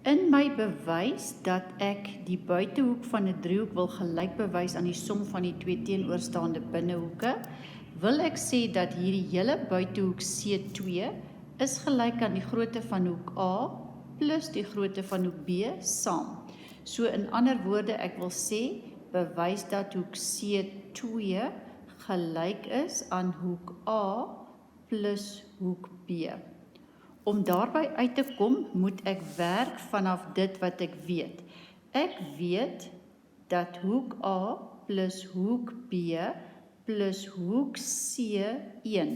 In my bewys dat ek die buitehoek van 'n driehoek wil gelyk bewys aan die som van die twee teenoorstaande binnehoeke, wil ek sê dat hierdie hele buitehoek C2 is gelyk aan die grootte van hoek A plus die grootte van hoek B saam. So in ander woorde, ek wil sê, bewys dat hoek C2 gelyk is aan hoek A plus hoek B. Om daarby uit te kom, moet ek werk vanaf dit wat ek weet. Ek weet dat hoek A plus hoek B plus hoek C1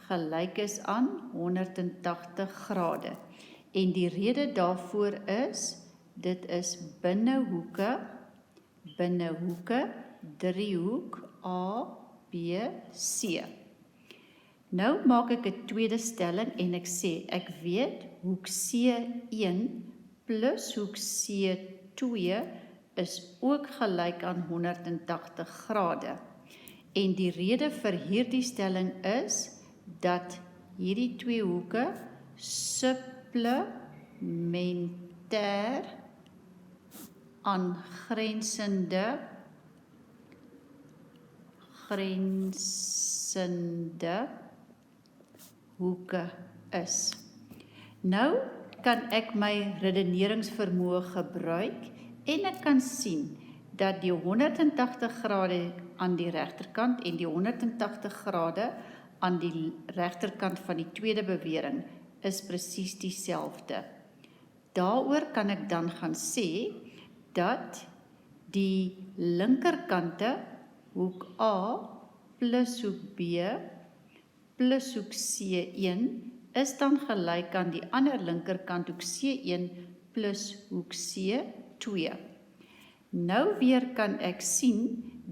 gelyk is aan 180 grade. En die rede daarvoor is, dit is binnehoeke, driehoek A, B, C. Nou maak ek 'n tweede stelling en ek sê, ek weet hoek C1 plus hoek C2 is ook gelyk aan 180 grade. En die rede vir hierdie stelling is, dat hierdie twee hoeke supplementêr aangrensende hoeke is. Nou kan ek my redeneringsvermoë gebruik en ek kan sien dat die 180 grade aan die regterkant en die 180 grade aan die regterkant van die tweede bewering is presies dieselfde. Daaroor kan ek dan gaan sê dat die linkerkante hoek A plus hoek B plus hoek C1 is dan gelyk aan die ander linkerkant hoek C1 plus hoek C2. Nou weer kan ek sien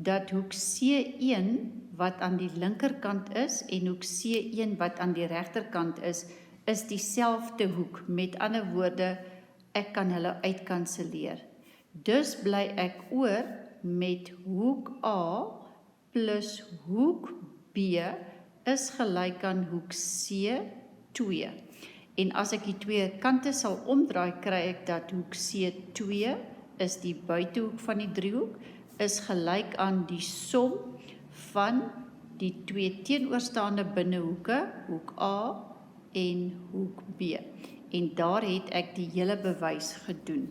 dat hoek C1 wat aan die linkerkant is en hoek C1 wat aan die regterkant is dieselfde hoek. Met ander woorde, ek kan hulle uitkanselleer. Dus bly ek oor met hoek A plus hoek B is gelyk aan hoek C2. En as ek die twee kante sal omdraai, kry ek dat hoek C2 is die buitehoek van die driehoek, is gelyk aan die som van die twee teenoorstaande binnehoeke, hoek A en hoek B. En daar het ek die hele bewys gedoen.